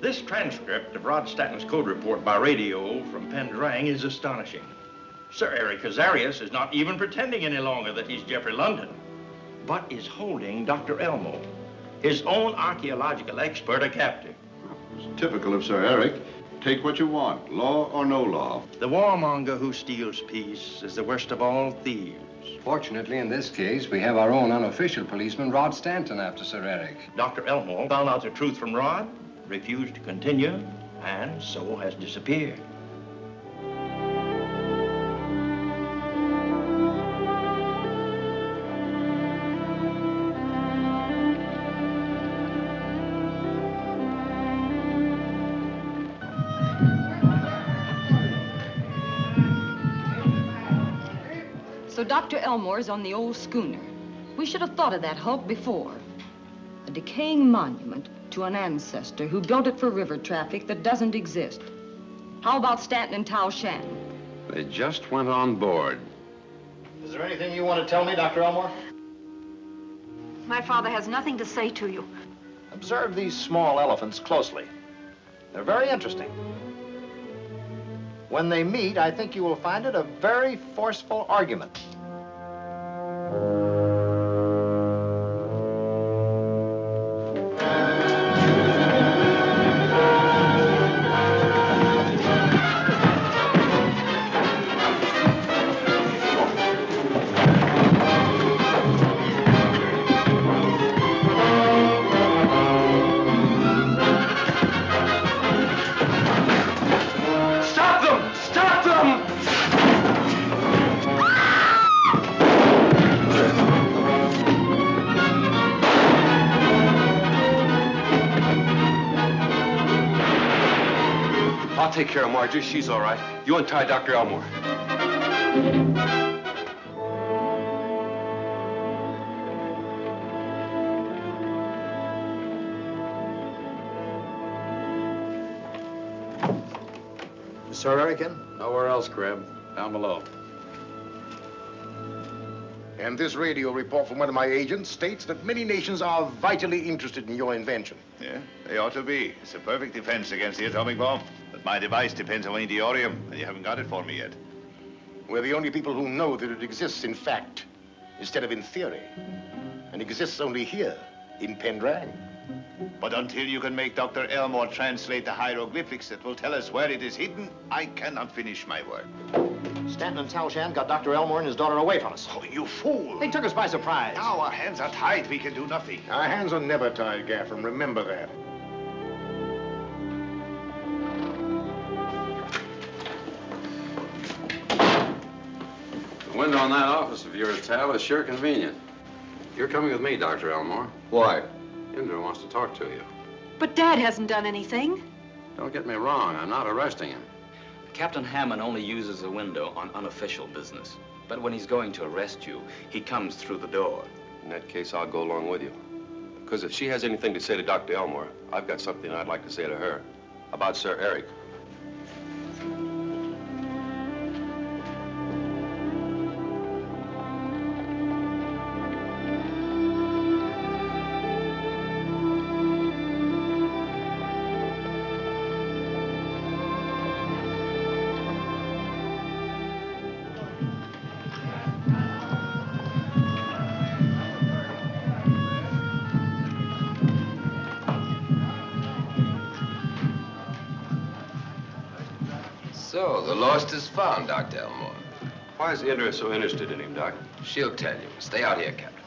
This transcript of Rod Stanton's code report by radio from Pendrang is astonishing. Sir Eric Hazarias is not even pretending any longer that he's Jeffrey London, but is holding Dr. Elmore, his own archaeological expert, a captive. It's typical of Sir Eric. Take what you want, law or no law. The warmonger who steals peace is the worst of all thieves. Fortunately, in this case, we have our own unofficial policeman, Rod Stanton, after Sir Eric. Dr. Elmore found out the truth from Rod, refused to continue, and so has disappeared. So Dr. Elmore's on the old schooner. We should have thought of that hulk before. A decaying monument to an ancestor who built it for river traffic that doesn't exist. How about Stanton and Tao Shan? They just went on board. Is there anything you want to tell me, Dr. Elmore? My father has nothing to say to you. Observe these small elephants closely. They're very interesting. When they meet, I think you will find it a very forceful argument. I'll take care of Marjorie. She's all right. You untie Dr. Elmore. Is Sir Eric in? Nowhere else, Greb. Down below. And this radio report from one of my agents states that many nations are vitally interested in your invention. Yeah, they ought to be. It's a perfect defense against the atomic bomb. But my device depends on Meteorium, and you haven't got it for me yet. We're the only people who know that it exists in fact, instead of in theory. And exists only here, in Pendrang. But until you can make Dr. Elmore translate the hieroglyphics that will tell us where it is hidden, I cannot finish my work. Stanton and Tao Shan got Dr. Elmore and his daughter away from us. Oh, you fool! They took us by surprise. Now our hands are tied. We can do nothing. Our hands are never tied, Gaffron. Remember that. The window on that office of yours, Tal, is sure convenient. You're coming with me, Dr. Elmore. Why? Indra wants to talk to you. But Dad hasn't done anything. Don't get me wrong. I'm not arresting him. Captain Hammond only uses the window on unofficial business. But when he's going to arrest you, he comes through the door. In that case, I'll go along with you. Because if she has anything to say to Dr. Elmore, I've got something I'd like to say to her about Sir Eric. So, the lost is found, Dr. Elmore. Why is Indra so interested in him, Doc? She'll tell you. Stay out here, Captain.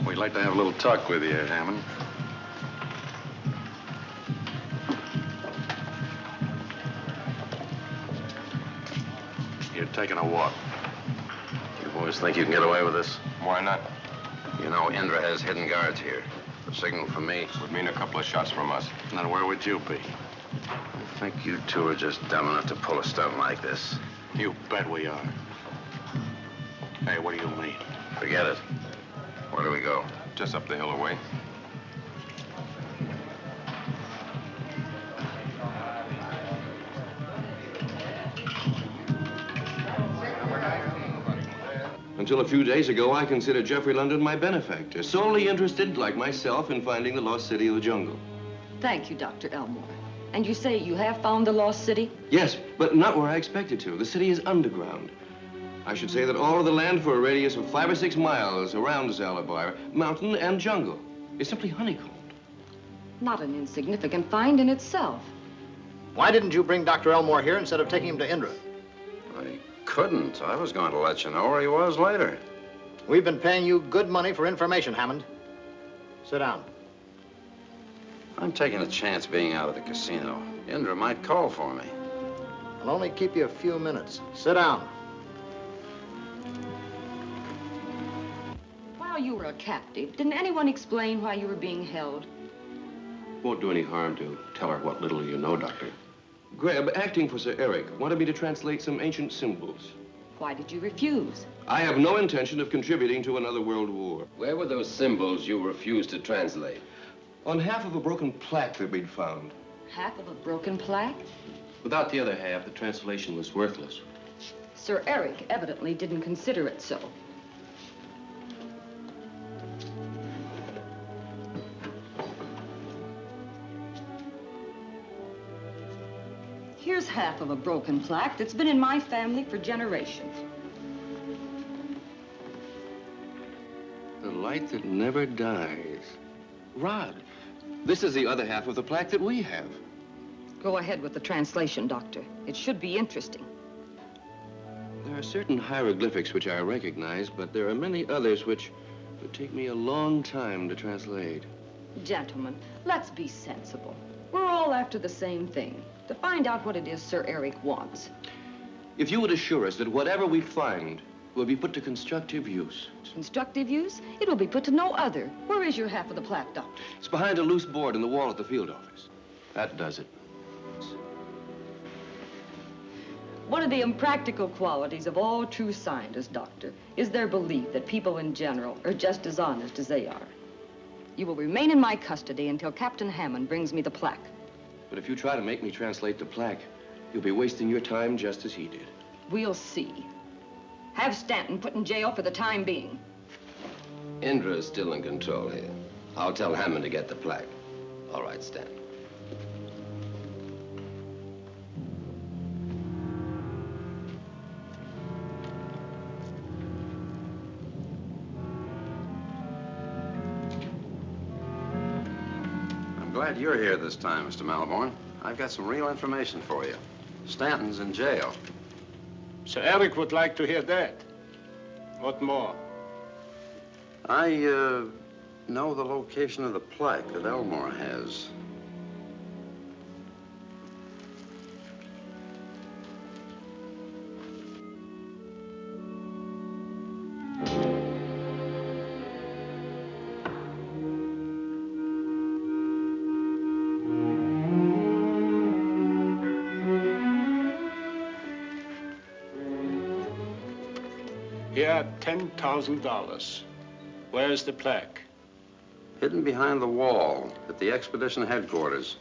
We'd like to have a little talk with you, Hammond. You're taking a walk. You boys think you can get away with this? Why not? You know, Indra has hidden guards here. The signal from me would mean a couple of shots from us. Then where would you be? I think you two are just dumb enough to pull a stunt like this. You bet we are. Hey, what do you mean? Forget it. Where do we go? just up the hill away. Until a few days ago, I considered Jeffrey London my benefactor, solely interested, like myself, in finding the lost city of the jungle. Thank you, Dr. Elmore. And you say you have found the lost city? Yes, but not where I expected to. The city is underground. I should say that all of the land for a radius of 5 or 6 miles around Zalabar, mountain and jungle, is simply honeycombed. Not an insignificant find in itself. Why didn't you bring Dr. Elmore here instead of taking him to Indra? I couldn't. I was going to let you know where he was later. We've been paying you good money for information, Hammond. Sit down. I'm taking a chance being out of the casino. Indra might call for me. I'll only keep you a few minutes. Sit down. While you were a captive, didn't anyone explain why you were being held? Won't do any harm to tell her what little you know, Doctor. Greb, acting for Sir Eric, wanted me to translate some ancient symbols. Why did you refuse? I have no intention of contributing to another world war. Where were those symbols you refused to translate? On half of a broken plaque that we'd found. Half of a broken plaque? Without the other half, the translation was worthless. Sir Eric evidently didn't consider it so. Here's half of a broken plaque that's been in my family for generations. The light that never dies. Rod, this is the other half of the plaque that we have. Go ahead with the translation, Doctor. It should be interesting. There are certain hieroglyphics which I recognize, but there are many others which would take me a long time to translate. Gentlemen, let's be sensible. We're all after the same thing, to find out what it is Sir Eric wants. If you would assure us that whatever we find will be put to constructive use. Constructive use? It will be put to no other. Where is your half of the plaque, Doctor? It's behind a loose board in the wall at the field office. That does it. One of the impractical qualities of all true scientists, Doctor, is their belief that people in general are just as honest as they are. You will remain in my custody until Captain Hammond brings me the plaque. But if you try to make me translate the plaque, you'll be wasting your time just as he did. We'll see. Have Stanton put in jail for the time being. Indra is still in control here. I'll tell Hammond to get the plaque. All right, Stanton. I'm glad you're here this time, Mr. Malborn. I've got some real information for you. Stanton's in jail. Sir Eric would like to hear that. What more? I, know the location of the plaque that Elmore has. Here, $10,000. Where's the plaque? Hidden behind the wall at the expedition headquarters.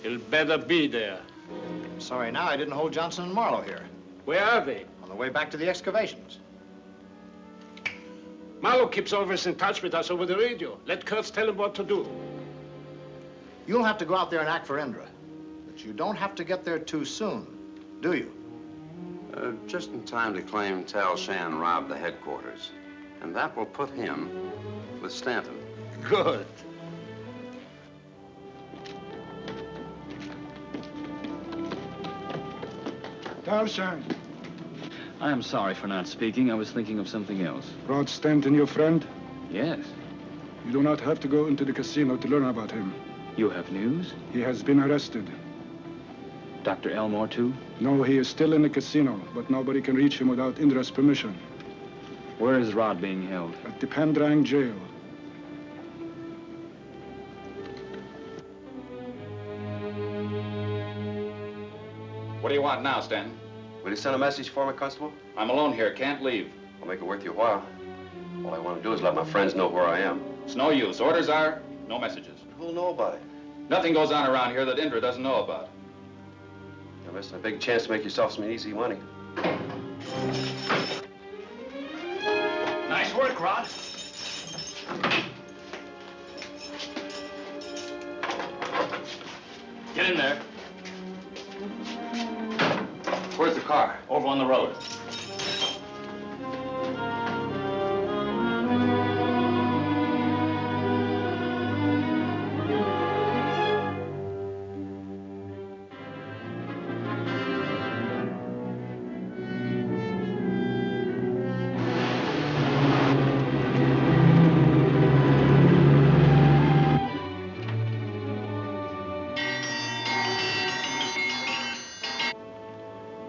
It'll better be there. Sorry now I didn't hold Johnson and Marlowe here. Where are they? On the way back to the excavations. Marlowe keeps always in touch with us over the radio. Let Kurtz tell him what to do. You'll have to go out there and act for Indra. But you don't have to get there too soon, do you? Just in time to claim Tal Shan robbed the headquarters. And that will put him with Stanton. Good. Tal Shan. I am sorry for not speaking. I was thinking of something else. Rod Stanton, your friend? Yes. You do not have to go into the casino to learn about him. You have news? He has been arrested. Dr. Elmore, too? No, he is still in the casino, but nobody can reach him without Indra's permission. Where is Rod being held? At the Pendrang jail. What do you want now, Stanton? Will you send a message for me, Constable? I'm alone here. Can't leave. I'll make it worth your while. All I want to do is let my friends know where I am. It's no use. Orders are no messages. Who'll know about it? Nothing goes on around here that Indra doesn't know about. You're missing a big chance to make yourself some easy money. Nice work, Rod. Get in there. Where's the car? Over on the road.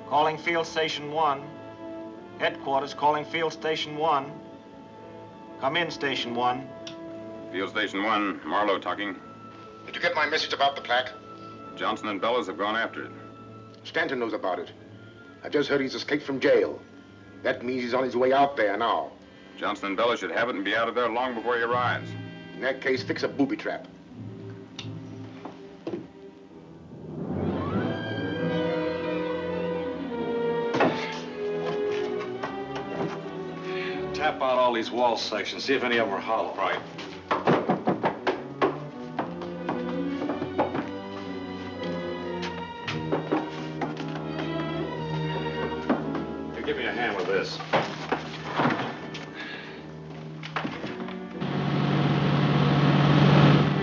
Calling Field Station 1. Headquarters calling Field Station 1. Come in, Station 1. Field Station 1, Marlowe talking. Did you get my message about the plaque? Johnson and Bellows have gone after it. Stanton knows about it. I just heard he's escaped from jail. That means he's on his way out there now. Johnson and Bellows should have it and be out of there long before he arrives. In that case, fix a booby trap. Tap out all these wall sections, see if any of them are hollow. Right. Here, give me a hand with this.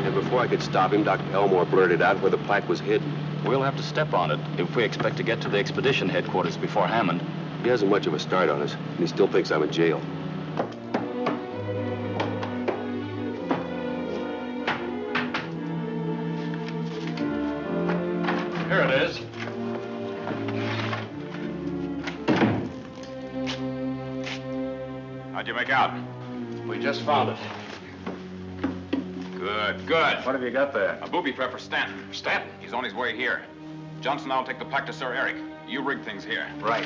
And before I could stop him, Dr. Elmore blurted out where the plaque was hidden. We'll have to step on it if we expect to get to the expedition headquarters before Hammond. He hasn't much of a start on us, and he still thinks I'm in jail. Here it is. How'd you make out? We just found it. Good, good. What have you got there? A booby trap for Stanton. Stanton? He's on his way here. Johnson, I'll take the plaque to Sir Eric. You rig things here. Right.